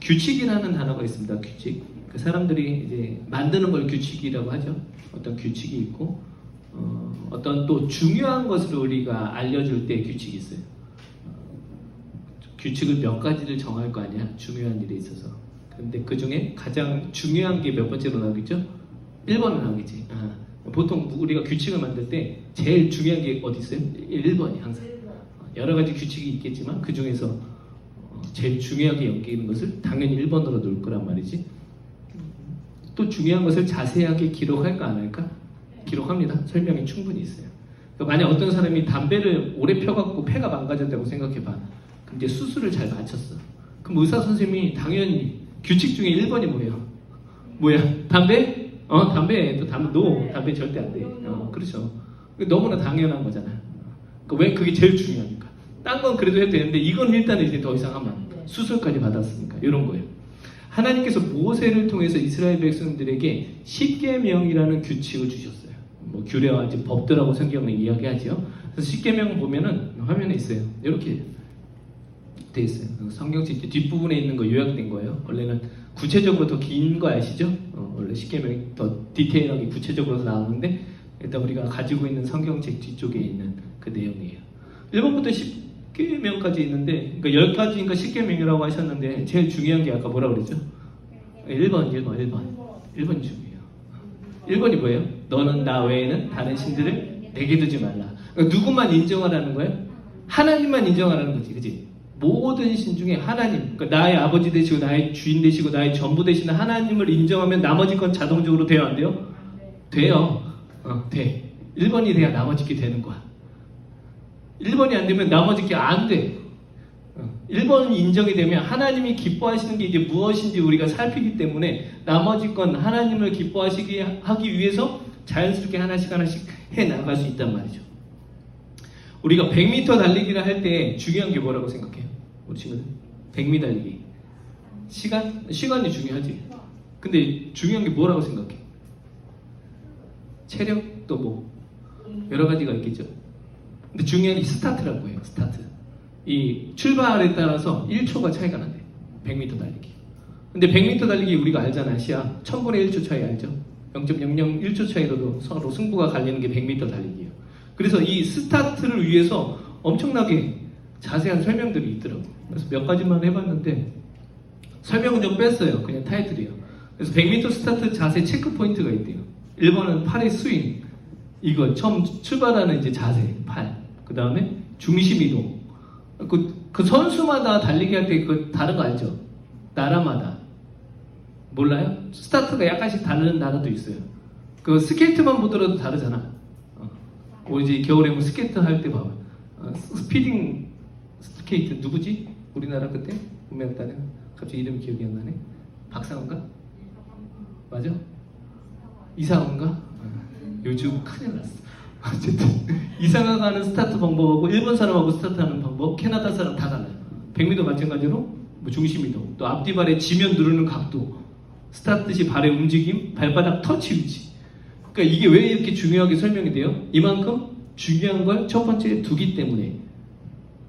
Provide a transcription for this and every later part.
규칙이라는 단어가 있습니다. 규칙. 그 사람들이 이제 만드는 걸 규칙이라고 하죠. 어떤 규칙이 있고 어떤 또 중요한 것을 우리가 알려줄 때 규칙이 있어요. 규칙을 몇 가지를 정할 거 아니야. 중요한 일에 있어서. 근데 그 중에 가장 중요한 게 몇 번째로 나오겠죠? 1번으로 나오겠지. 보통 우리가 규칙을 만들 때 제일 중요한 게 어디 있어요? 1번이 항상. 여러 가지 규칙이 있겠지만 그 중에서 제일 중요하게 여기는 것을 당연히 1번으로 놓을 거란 말이지. 또 중요한 것을 자세하게 기록할까 안 할까? 기록합니다. 설명이 충분히 있어요. 그러니까 만약 어떤 사람이 담배를 오래 펴갖고 폐가 망가졌다고 생각해봐. 그럼 이제 수술을 잘 마쳤어. 그럼 의사 선생님이 당연히 규칙 중에 1번이 뭐예요? 뭐야? 담배? 담배 담배 절대 안 돼. 그렇죠. 너무나 당연한 거잖아. 왜? 그게 제일 중요하니까. 딴 건 그래도 해도 되는데 이건 일단 이제 더 이상 하면 수술까지 받았으니까 이런 거예요. 하나님께서 모세를 통해서 이스라엘 백성들에게 십계명이라는 규칙을 주셨어요. 뭐 규례와 법들하고 성경은 이야기하죠. 그래서 십계명 보면은 화면에 있어요. 이렇게 돼 있어요. 성경책 뒷부분에 있는 거 요약된 거예요. 원래는 구체적으로 더 긴 거 아시죠? 원래 십계명이 더 디테일하게 구체적으로 나오는데 일단 우리가 가지고 있는 성경책 뒤쪽에 있는 그 내용이에요. 1번부터 10계명까지 있는데 그러니까 10가지인가 10계명이라고 하셨는데 제일 중요한 게 아까 뭐라고 그랬죠? 1번이 중요해요. 1번이 뭐예요? 너는 나 외에는 다른 신들을 내게 두지 말라. 그러니까 누구만 인정하라는 거예요? 하나님만 인정하라는 거지, 그치? 모든 신 중에 하나님, 그러니까 나의 아버지 되시고 나의 주인 되시고 나의 전부 되시는 하나님을 인정하면 나머지 건 자동적으로 돼요, 안 돼요? 돼요. 돼. 1번이 돼야 나머지 게 되는 거야. 1번이 안 되면 나머지 게 안 돼. 1번 인정이 되면 하나님이 기뻐하시는 게 이게 무엇인지 우리가 살피기 때문에 나머지 건 하나님을 기뻐하시게 하기 위해서 자연스럽게 하나씩 해 나갈 수 있단 말이죠. 우리가 100m 달리기를 할 때 중요한 게 뭐라고 생각해요? 우리 친구들 100m 달리기 시간이 중요하지. 근데 중요한 게 뭐라고 생각해? 체력도 뭐 여러 가지가 있겠죠. 근데 중요한 게 스타트라고 해요. 스타트. 이 출발에 따라서 1초가 차이가 난대. 100m 달리기. 근데 100m 달리기 우리가 알잖아. 시야 1000분의 1초 차이 알죠? 0.001초 차이로도 서로 승부가 갈리는 게 100m 달리기예요. 그래서 이 스타트를 위해서 엄청나게 자세한 설명들이 있더라고요. 그래서 몇 가지만 해봤는데 설명은 좀 뺐어요. 그냥 타이틀이에요. 그래서 100m 스타트 자세 체크 포인트가 있대요. 1번은 팔의 스윙. 이거 처음 출발하는 이제 자세, 팔. 그 다음에 중심 이동. 그 선수마다 달리기 할 때 그 다른 거 알죠? 나라마다. 몰라요? 스타트가 약간씩 다른 나라도 있어요. 그 스케이트만 보더라도 다르잖아. 뭐 이제 겨울에 뭐 스케이트 할 때 봐봐. 스피딩 스케이트 누구지? 우리나라 그때 구매했다는 갑자기 이름 기억이 안 나네. 박상훈가? 맞아? 이상훈가? 요즘 큰일 났어. 어쨌든 이상하가 하는 스타트 방법하고 일본 사람하고 스타트하는 방법, 캐나다 사람 다 달라요. 100m 마찬가지로 뭐 중심 이동, 또 앞뒤발에 지면 누르는 각도, 스타트 시 발의 움직임, 발바닥 터치 위치. 그러니까 이게 왜 이렇게 중요하게 설명이 돼요? 이만큼 중요한 걸 첫 번째에 두기 때문에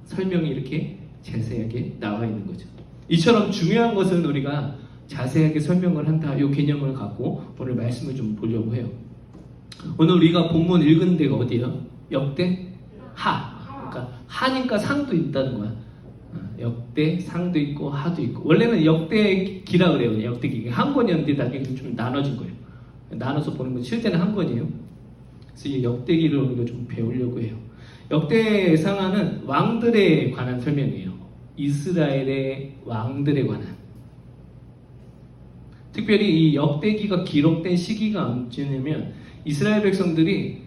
설명이 이렇게 자세하게 나와 있는 거죠. 이처럼 중요한 것은 우리가 자세하게 설명을 한다. 이 개념을 갖고 오늘 말씀을 좀 보려고 해요. 오늘 우리가 본문 읽은 데가 어디예요? 역대 하. 그러니까 하니까 상도 있다는 거야. 역대 상도 있고 하도 있고. 원래는 역대기라 그래요. 역대기 한 권이었는데 나중에 좀 나눠진 거예요. 나눠서 보는 건 실제는 한 권이에요. 그래서 이 역대기를 우리가 좀 배우려고 해요. 역대상하는 왕들에 관한 설명이에요. 이스라엘의 왕들에 관한. 특별히 이 역대기가 기록된 시기가 언제냐면 이스라엘 백성들이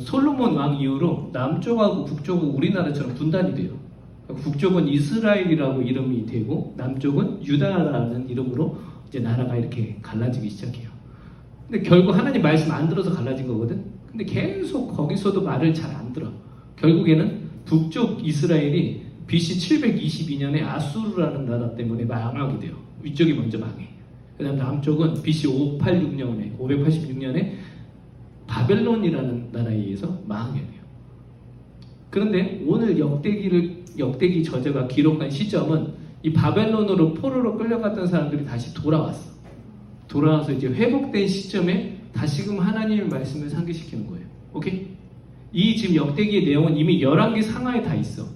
솔로몬 왕 이후로 남쪽하고 북쪽은 우리나라처럼 분단이 돼요. 북쪽은 이스라엘이라고 이름이 되고 남쪽은 유다라는 이름으로 이제 나라가 이렇게 갈라지기 시작해요. 근데 결국 하나님 말씀 안 들어서 갈라진 거거든. 근데 계속 거기서도 말을 잘 안 들어. 결국에는 북쪽 이스라엘이 BC 722년에 아수르라는 나라 때문에 망하게 돼요. 위쪽이 먼저 망해. 그 다음 남쪽은 BC 586년에 바벨론이라는 나라에 의해서 망하게 돼요. 그런데 오늘 역대기 저자가 기록한 시점은 이 이 바벨론으로 포로로 끌려갔던 사람들이 다시 돌아왔어. 돌아와서 이제 회복된 시점에 다시금 하나님의 말씀을 상기시키는 거예요. 오케이? 이 지금 역대기의 내용은 이미 열왕기 상하에 다 있어.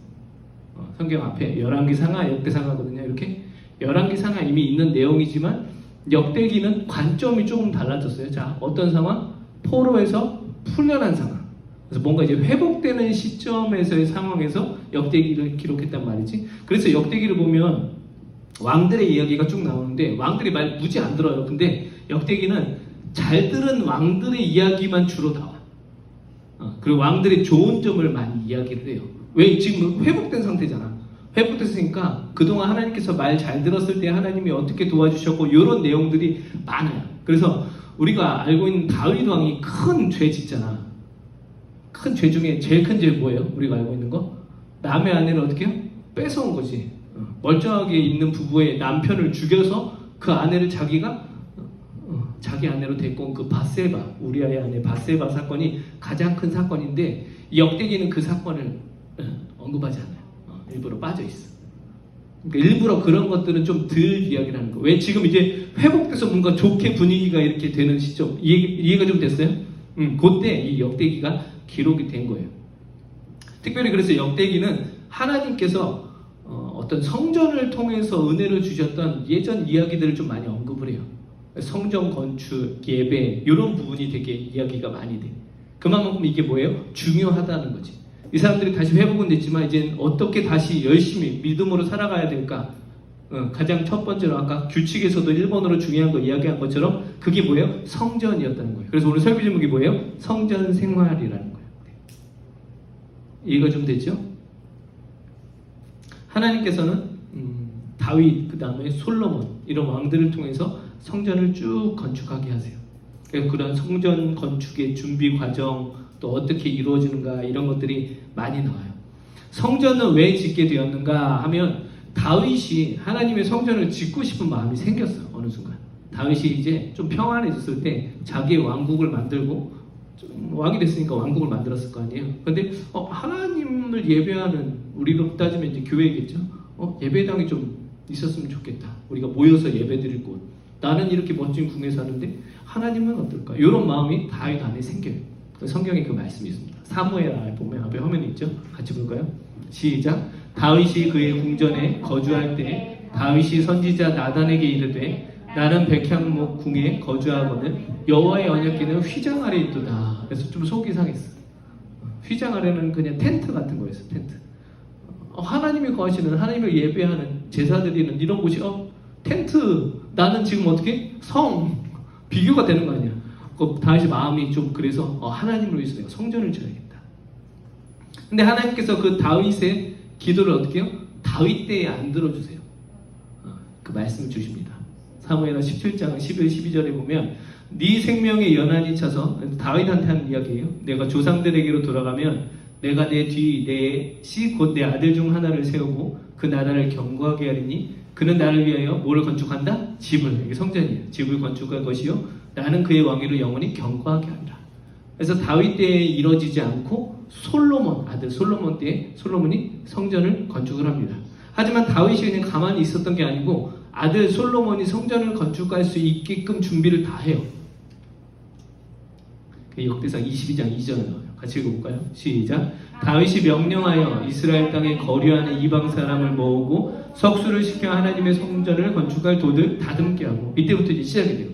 성경 앞에 열왕기 상하, 역대 상하거든요. 이렇게 열왕기 상하 이미 있는 내용이지만 역대기는 관점이 조금 달라졌어요. 자, 어떤 상황? 포로에서 풀려난 상황. 그래서 뭔가 이제 회복되는 시점에서의 상황에서 역대기를 기록했단 말이지. 그래서 역대기를 보면 왕들의 이야기가 쭉 나오는데 왕들이 말 무지 안 들어요. 근데 역대기는 잘 들은 왕들의 이야기만 주로 나와. 그리고 왕들의 좋은 점을 많이 이야기를 해요. 왜? 지금 회복된 상태잖아. 회복됐으니까 그동안 하나님께서 말 잘 들었을 때 하나님이 어떻게 도와주셨고 이런 내용들이 많아요. 그래서 우리가 알고 있는 다윗 왕이 큰 죄 짓잖아. 큰 죄 중에 제일 큰 죄 뭐예요? 우리가 알고 있는 거? 남의 아내를 어떻게 해요? 뺏어온 거지. 멀쩡하게 있는 부부의 남편을 죽여서 그 아내를 자기가 자기 아내로 데리고 온 그 바세바, 우리아의 아내 바세바 사건이 가장 큰 사건인데 역대기는 그 사건을 언급하지 않아요. 일부러 빠져 있어. 그러니까 일부러 그런 것들은 좀 덜 이야기를 하는 거. 왜 지금 이제 회복돼서 뭔가 좋게 분위기가 이렇게 되는 시점 이해가 좀 됐어요? 그때 이 역대기가 기록이 된 거예요. 특별히 그래서 역대기는 하나님께서 어떤 성전을 통해서 은혜를 주셨던 예전 이야기들을 좀 많이 언급을 해요. 성전 건축, 예배 이런 부분이 되게 이야기가 많이 돼. 그만큼 이게 뭐예요? 중요하다는 거지. 이 사람들이 다시 회복은 됐지만 이제 어떻게 다시 열심히 믿음으로 살아가야 될까? 가장 첫 번째로 아까 규칙에서도 1번으로 중요한 거 이야기한 것처럼 그게 뭐예요? 성전이었다는 거예요. 그래서 오늘 설교 제목이 뭐예요? 성전 생활이라는 거예요. 이해가 좀 됐죠? 하나님께서는 다윗, 그 다음에 솔로몬 이런 왕들을 통해서 성전을 쭉 건축하게 하세요. 그래서 그런 성전 건축의 준비 과정 또 어떻게 이루어지는가 이런 것들이 많이 나와요. 성전은 왜 짓게 되었는가 하면 다윗이 하나님의 성전을 짓고 싶은 마음이 생겼어요. 어느 순간 다윗이 이제 좀 평안해졌을 때 자기의 왕국을 만들고 좀 왕이 됐으니까 왕국을 만들었을 거 아니에요. 근데 하나님을 예배하는 우리로 따지면 이제 교회겠죠. 예배당이 좀 있었으면 좋겠다. 우리가 모여서 예배드릴 곳. 나는 이렇게 멋진 궁에 사는데 하나님은 어떨까? 이런 마음이 다윗 안에 생겨요. 성경에 그 말씀이 있습니다. 사무엘 보면 앞에 화면이 있죠. 같이 볼까요? 시작. 다윗이 그의 궁전에 거주할 때 다윗이 선지자 나단에게 이르되 나는 백향목 궁에 거주하거든 여호와의 언약궤는 휘장 아래 있도다. 그래서 좀 속이 상했어. 휘장 아래는 그냥 텐트 같은 거였어. 텐트. 하나님이 거하시는 하나님을 예배하는 제사 드리는 이런 곳이 텐트. 나는 지금 어떻게 비교가 되는 거 아니야. 다윗의 마음이 좀 그래서 하나님을 위해서 내가 성전을 지어야겠다. 근데 하나님께서 그 다윗의 기도를 어떻게 해요? 다윗 때에 안 들어주세요. 그 말씀을 주십니다. 사무엘하 17장 11, 12절에 보면 네 생명의 연한이 차서 다윗한테 하는 이야기예요. 내가 조상들에게로 돌아가면 내가 내 뒤 내 씨 곧 내 아들 중 하나를 세우고 그 나라를 견고하게 하리니 그는 나를 위하여 뭐를 건축한다? 집을. 이게 성전이에요. 집을 건축할 것이요 나는 그의 왕위를 영원히 견고하게 하리라. 그래서 다윗 때에 이루어지지 않고 솔로몬 아들 솔로몬 때에 솔로몬이 성전을 건축을 합니다. 하지만 다윗이 그냥 가만히 있었던 게 아니고 아들 솔로몬이 성전을 건축할 수 있게끔 준비를 다 해요. 역대상 22장 2절에 나와요. 같이 읽어볼까요? 시작. 다윗이 명령하여 이스라엘 땅에 거류하는 이방 사람을 모으고 석수를 시켜 하나님의 성전을 건축할 도를 다듬게 하고 이때부터 이제 시작이 돼요.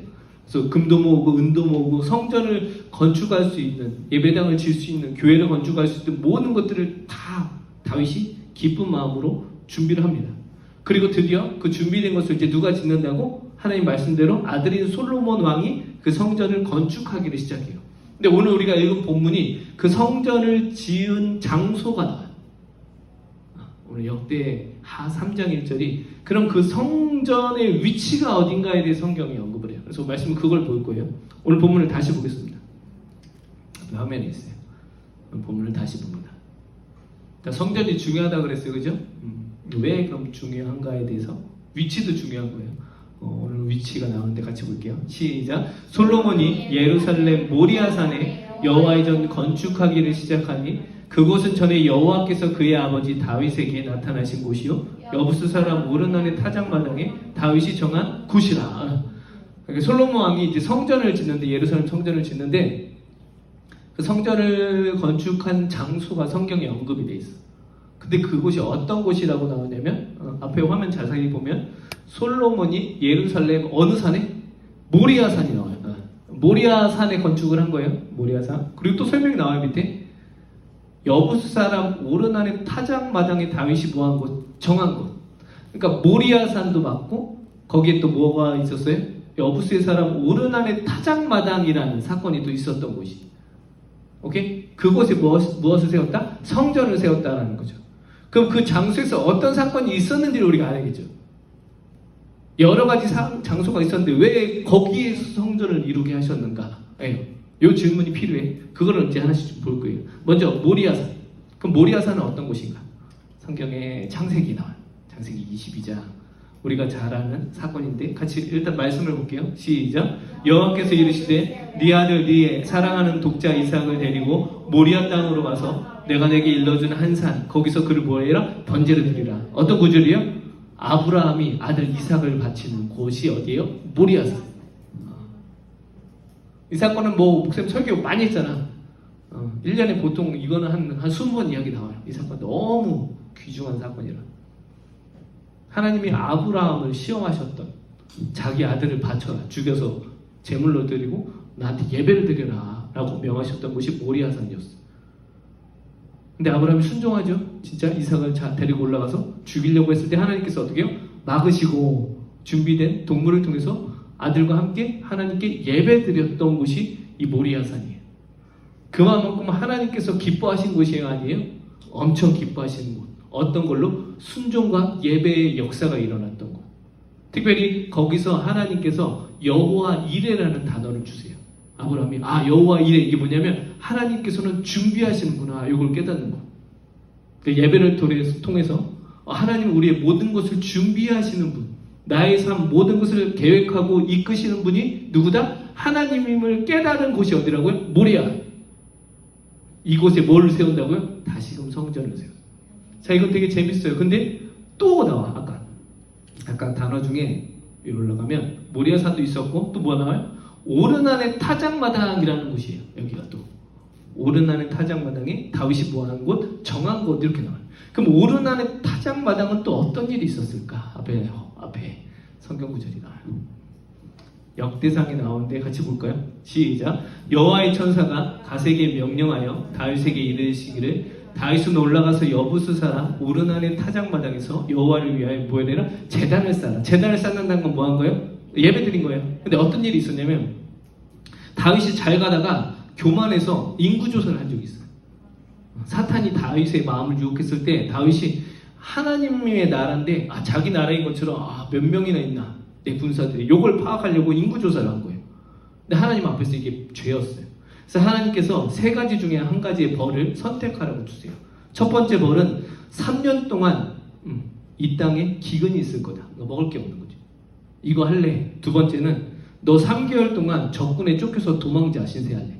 그래서 금도 모으고 은도 모으고 성전을 건축할 수 있는 예배당을 지을 수 있는 교회를 건축할 수 있는 모든 것들을 다 다윗이 기쁜 마음으로 준비를 합니다. 그리고 드디어 그 준비된 것을 이제 누가 짓는다고? 하나님 말씀대로 아들인 솔로몬 왕이 그 성전을 건축하기를 시작해요. 근데 오늘 우리가 읽은 본문이 그 성전을 지은 장소가 나와요. 오늘 역대하 3장 1절이 그럼 그 성전의 위치가 어딘가에 대해 성경이 언급을 해요. 그래서 말씀은 그걸 볼 거예요. 오늘 본문을 다시 보겠습니다. 화면에 있어요. 본문을 다시 봅니다. 성전이 중요하다고 그랬어요. 그죠? 왜 그럼 중요한가에 대해서 위치도 중요한 거예요. 오늘 위치가 나오는데 같이 볼게요. 시작. 솔로몬이 예루살렘 모리아산에 여호와의 전 건축하기를 시작하니 그곳은 전에 여호와께서 그의 아버지 다윗에게 나타나신 곳이요 여부스 사람 오르난의 타작마당에 다윗이 정한 굿이라. 그러니까 솔로몬 왕이 이제 성전을 짓는데, 예루살렘 성전을 짓는데 그 성전을 건축한 장소가 성경에 언급이 돼 있어. 근데 그곳이 어떤 곳이라고 나오냐면 앞에 화면 자세히 보면 솔로몬이 예루살렘 어느 산에? 모리아 산이 나와요. 모리아 산에 건축을 한 거예요. 모리아 산. 그리고 또 설명이 나와요. 밑에 여부스 사람 오르난의 타작마당에 다윗이 뭐한 곳? 정한 곳. 그러니까 모리아 산도 맞고 거기에 또 뭐가 있었어요? 여부스의 사람 오르난의 타작마당이라는 사건이 또 있었던 곳이. 오케이? 그곳에 무엇을 세웠다? 성전을 세웠다라는 거죠. 그럼 그 장소에서 어떤 사건이 있었는지를 우리가 알아야겠죠. 여러 가지 장소가 있었는데 왜 거기에서 성전을 이루게 하셨는가? 이 질문이 필요해. 그거를 이제 하나씩 볼 거예요. 먼저 모리아산. 그럼 모리아산은 어떤 곳인가? 성경에 창세기 나와요. 창세기 22장. 우리가 잘 아는 사건인데 같이 일단 말씀을 볼게요. 시작. 여호와께서 이르시되 네 아들 네 사랑하는 독자 이삭을 데리고 모리아 땅으로 가서 내가 내게 일러준 한 산 거기서 그를 뭐해라? 번제를 드리라. 어떤 구절이요? 아브라함이 아들 이삭을 바치는 곳이 어디예요? 모리아산. 이 사건은 뭐 목사님 설교 많이 했잖아. 1년에 보통 이거는 한 20번 이야기 나와요. 이 사건 너무 귀중한 사건이라. 하나님이 아브라함을 시험하셨던, 자기 아들을 바쳐라, 죽여서 제물로 드리고 나한테 예배를 드려라 라고 명하셨던 곳이 모리아산이었어. 근데 아브라함이 순종하죠. 진짜 이삭을 데리고 올라가서 죽이려고 했을 때 하나님께서 어떻게 해요? 막으시고 준비된 동물을 통해서 아들과 함께 하나님께 예배 드렸던 곳이 이 모리아산이에요. 그만큼 하나님께서 기뻐하신 곳이 아니에요? 엄청 기뻐하시는 곳. 어떤 걸로? 순종과 예배의 역사가 일어났던 곳. 특별히 거기서 하나님께서 여호와 이레라는 단어를 주세요. 아브라함이 여호와 이레, 이게 뭐냐면 하나님께서는 준비하시는구나, 이걸 깨닫는 것. 그 예배를 통해서 하나님 우리의 모든 것을 준비하시는 분, 나의 삶 모든 것을 계획하고 이끄시는 분이 누구다? 하나님임을 깨달은 곳이 어디라고요? 모리아. 이곳에 뭘 세운다고요? 다시금 성전을 세워요. 자, 이건 되게 재밌어요. 근데 또 나와. 아까 단어 중에 위로 올라가면 모리아산도 있었고 또 뭐 나와요? 오르난의 타작마당이라는 곳이에요. 여기가 또 오르난의 타작마당에 다윗이 뭐하는 곳? 정한 곳, 이렇게 나와요. 그럼 오르난의 타작마당은 또 어떤 일이 있었을까? 앞에 성경 구절이 나와요. 역대상에 나오는데 같이 볼까요? 시작. 여호와의 천사가 가세에게 명령하여 다윗에게 이르시기를 다윗은 올라가서 여부스 사람 오르난의 타작마당에서 여호와를 위하여 뭐 해라? 제단을 쌓아. 제단을 쌓는다는 건 뭐 한 거예요? 예배 드린 거예요. 근데 어떤 일이 있었냐면 다윗이 잘 가다가 교만해서 인구조사를 한 적이 있어요. 사탄이 다윗의 마음을 유혹했을 때 다윗이 하나님의 나라인데 자기 나라인 것처럼 몇 명이나 있나 내 군사들이, 이걸 파악하려고 인구조사를 한 거예요. 근데 하나님 앞에서 이게 죄였어요. 그래서 하나님께서 세 가지 중에 한 가지의 벌을 선택하라고 주세요. 첫 번째 벌은 3년 동안 이 땅에 기근이 있을 거다. 먹을 게 없는 거죠. 이거 할래. 두 번째는 너 3개월 동안 적군에 쫓겨서 도망자 신세할래.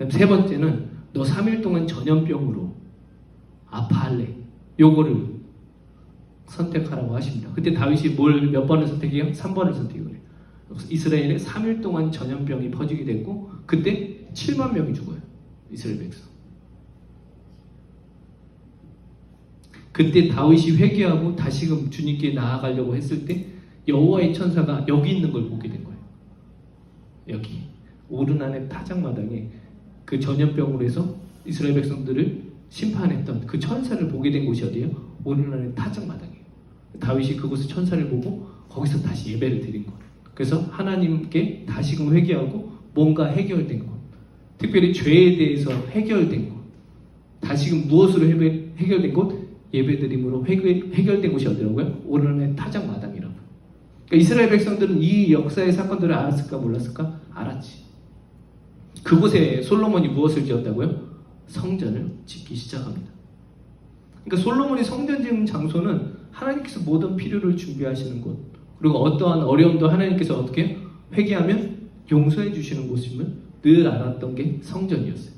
세 번째는 너 3일 동안 전염병으로 아파할래. 요거를 선택하라고 하십니다. 그때 다윗이 몇 번을 선택해요? 3번을 선택해요. 이스라엘에 3일 동안 전염병이 퍼지게 됐고 그때 7만 명이 죽어요. 이스라엘 백성. 그때 다윗이 회개하고 다시금 주님께 나아가려고 했을 때 여호와의 천사가 여기 있는 걸 보게 된 거예요. 여기 오르난의 타작마당에 그 전염병으로 해서 이스라엘 백성들을 심판했던 그 천사를 보게 된 곳이 어디예요? 오르난의 타작마당이에요. 다윗이 그곳에 천사를 보고 거기서 다시 예배를 드린 것. 그래서 하나님께 다시금 회개하고 뭔가 해결된 것, 특별히 죄에 대해서 해결된 것, 다시금 무엇으로 해결된 것? 예배드림으로 해결된 곳이 어디라고요? 오르난의 타작마당이라고. 그러니까 이스라엘 백성들은 이 역사의 사건들을 알았을까 몰랐을까? 알았지. 그곳에 솔로몬이 무엇을 지었다고요? 성전을 짓기 시작합니다. 그러니까 솔로몬이 성전 지은 장소는 하나님께서 모든 필요를 준비하시는 곳, 그리고 어떠한 어려움도 하나님께서 어떻게 회개하면 용서해 주시는 곳임을 늘 알았던 게 성전이었어요.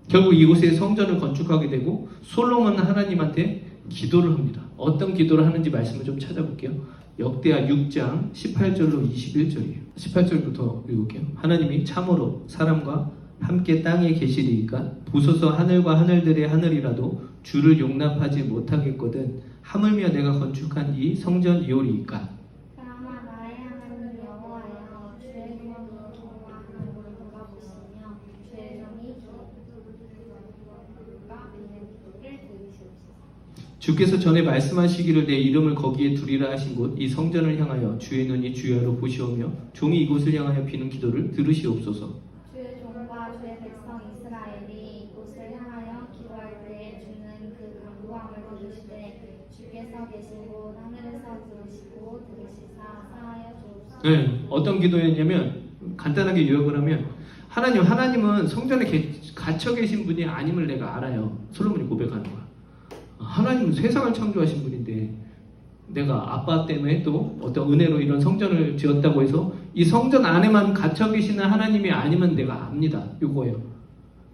결국 이곳에 성전을 건축하게 되고 솔로몬은 하나님한테 기도를 합니다. 어떤 기도를 하는지 말씀을 좀 찾아볼게요. 역대하 6장 18절로 21절이에요. 18절부터 읽을게요. 하나님이 참으로 사람과 함께 땅에 계시리이까 보소서 하늘과 하늘들의 하늘이라도 주를 용납하지 못하겠거든 하물며 내가 건축한 이 성전이오리이까. 그러나 나의 하나님 여호와여 주의 종을 도와하는 누가 보시며 주의 종이 누가 비를 들으시옵소서. 주께서 전에 말씀하시기를 내 이름을 거기에 두리라 하신 곳 이 성전을 향하여 주의 눈이 주야로 보시오며 종이 이곳을 향하여 비는 기도를 들으시옵소서. 주의 종과 주의 백성 이스라엘이 이곳을 향하여 기도할 때 주는 그 간구함을 들으시되 주께서 계신 곳 하늘에서 들으시사 사하여 주옵소서. 네, 어떤 기도였냐면 간단하게 요약을 하면 하나님은 성전에 갇혀 계신 분이 아님을 내가 알아요. 솔로몬이 고백하는 거야. 하나님은 세상을 창조하신 분인데 내가 아빠 때문에 또 어떤 은혜로 이런 성전을 지었다고 해서 이 성전 안에만 갇혀 계시는 하나님이 아니면 내가 압니다. 요거예요.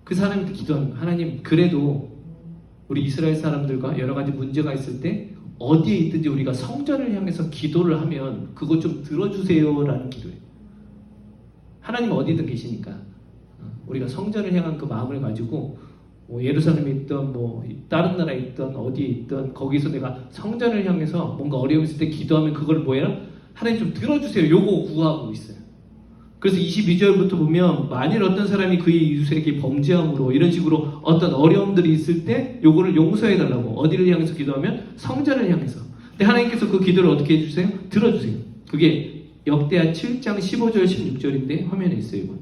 그 사람한테 기도하는 거예요. 하나님 그래도 우리 이스라엘 사람들과 여러 가지 문제가 있을 때 어디에 있든지 우리가 성전을 향해서 기도를 하면 그것 좀 들어주세요라는 기도예요. 하나님은 어디든 계시니까 우리가 성전을 향한 그 마음을 가지고 뭐 예루살렘에 있던 뭐 다른 나라에 있던 어디에 있던 거기서 내가 성전을 향해서 뭔가 어려움 있을 때 기도하면 그걸 뭐야? 하나님 좀 들어주세요. 요거 구하고 있어요. 그래서 22절부터 보면 만일 어떤 사람이 그의 이웃에게 범죄함으로 이런 식으로 어떤 어려움들이 있을 때 요거를 용서해 달라고 어디를 향해서 기도하면 성전을 향해서. 근데 하나님께서 그 기도를 어떻게 해주세요? 들어주세요. 그게 역대하 7장 15절 16절인데 화면에 있어요. 이거.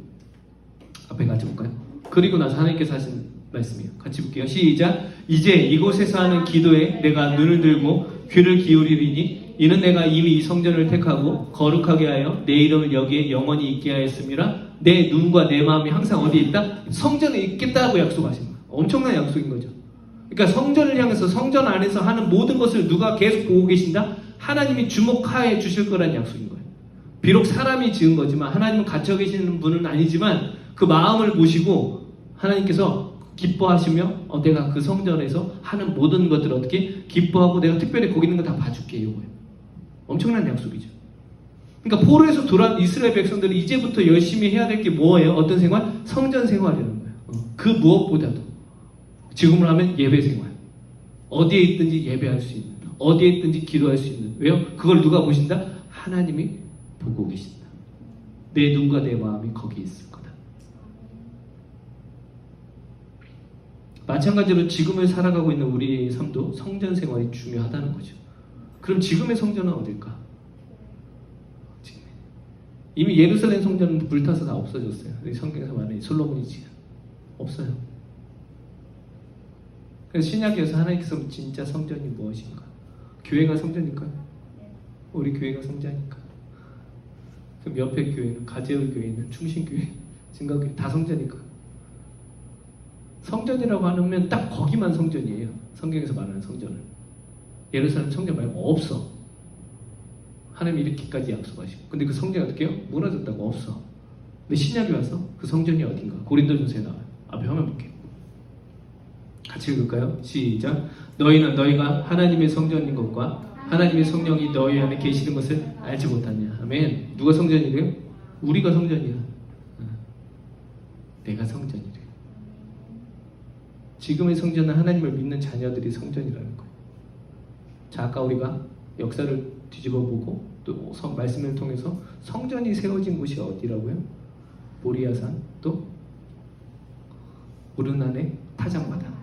앞에 같이 볼까요? 그리고 나서 하나님께서 하신 말씀이에요. 같이 볼게요. 시작. 이제 이곳에서 하는 기도에 내가 눈을 들고 귀를 기울이리니 이는 내가 이미 이 성전을 택하고 거룩하게 하여 내 이름을 여기에 영원히 있게 하였음이라. 내 눈과 내 마음이 항상 어디에 있다? 성전에 있겠다고 약속하신 거예요. 엄청난 약속인 거죠. 그러니까 성전을 향해서 성전 안에서 하는 모든 것을 누가 계속 보고 계신다? 하나님이 주목하여 주실 거라는 약속인 거예요. 비록 사람이 지은 거지만 하나님은 갇혀 계시는 분은 아니지만 그 마음을 보시고 하나님께서 기뻐하시며 내가 그 성전에서 하는 모든 것들을 어떻게 기뻐하고 내가 특별히 거기 있는 거 다 봐줄게 이거예요. 엄청난 약속이죠. 그러니까 포로에서 돌아온 이스라엘 백성들은 이제부터 열심히 해야 될 게 뭐예요? 어떤 생활? 성전 생활이라는 거예요. 그 무엇보다도 지금으로 하면 예배 생활. 어디에 있든지 예배할 수 있는, 어디에 있든지 기도할 수 있는. 왜요? 그걸 누가 보신다? 하나님이 보고 계신다. 내 눈과 내 마음이 거기에 있을 거다. 마찬가지로 지금을 살아가고 있는 우리의 삶도 성전 생활이 중요하다는 거죠. 그럼 지금의 성전은 어딜까? 이미 예루살렘 성전은 불타서 다 없어졌어요. 성경에서 말하는 솔로몬이 지은 없어요. 그래서 신약에서 하나님께서 진짜 성전이 무엇인가? 교회가 성전일까요? 우리 교회가 성전일까? 그럼 옆에 교회는 가재울 교회는 충신교회, 진가교회 다 성전일까? 성전이라고 하면 딱 거기만 성전이에요. 성경에서 말하는 성전은. 예루살렘 성전 말고 없어. 하나님이 이렇게까지 약속하시고. 근데 그 성전이 어떻게 해요? 무너졌다고? 없어. 근데 신약에 와서 그 성전이 어딘가? 고린도전서에 나와요. 앞에 화면 볼게요. 같이 읽을까요? 시작. 너희는 너희가 하나님의 성전인 것과 하나님의 성령이 너희 안에 계시는 것을 알지 못하냐. 아멘. 누가 성전이래요? 우리가 성전이야. 내가 성전이래. 지금의 성전은 하나님을 믿는 자녀들이 성전이라는 거예요. 자, 아까 우리가 역사를 뒤집어 보고 또 말씀을 통해서 성전이 세워진 곳이 어디라고요? 모리아산, 또 오르난의 타작마당.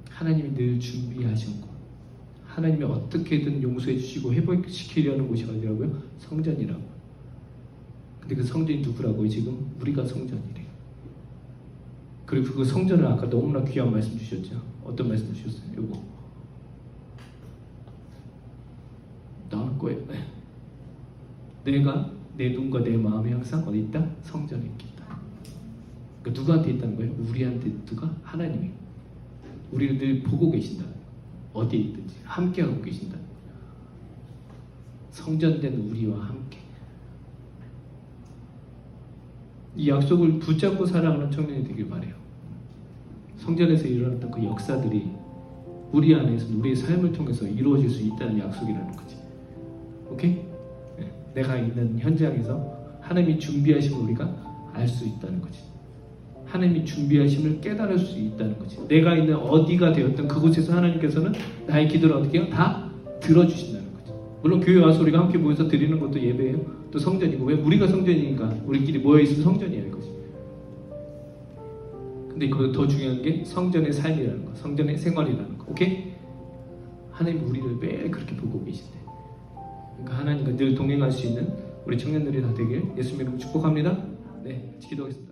하나님이 늘 준비하신 곳. 하나님이 어떻게든 용서해 주시고 회복시키려는 곳이 어디라고요? 성전이라고. 근데 그 성전이 누구라고요? 지금 우리가 성전이래요. 그리고 그 성전을 아까 너무나 귀한 말씀 주셨죠. 어떤 말씀 주셨어요? 요거 나올 거예요. 내가 내 눈과 내 마음이 항상 어디 있다? 성전에 있겠다. 그러니까 누구한테 있다는 거예요? 우리한테. 누가? 하나님이. 우리를 늘 보고 계신다. 어디에 있든지 함께하고 계신다. 성전된 우리와 함께. 이 약속을 붙잡고 살아가는 청년이 되길 바래요. 성전에서 일어났던 그 역사들이 우리 안에서 우리의 삶을 통해서 이루어질 수 있다는 약속이라는 거지. 오케이? 네. 내가 있는 현장에서 하나님이 준비하심을 우리가 알 수 있다는 거지. 하나님이 준비하심을 깨달을 수 있다는 거지. 내가 있는 어디가 되었던 그곳에서 하나님께서는 나의 기도를 어떻게 해요? 다 들어주신다는 거지. 물론 교회 와서 우리가 함께 모여서 드리는 것도 예배예요. 또 성전이고. 왜? 우리가 성전이니까 우리끼리 모여있으면 성전이야 이거지. 근데 그보다 더 중요한 게 성전의 삶이라는 거, 성전의 생활이라는 거. 오케이? 하나님 우리를 매일 그렇게 보고 계신대. 그러니까 하나님과 늘 동행할 수 있는 우리 청년들이 다 되길 예수님 이름으로 축복합니다. 네, 기도하겠습니다.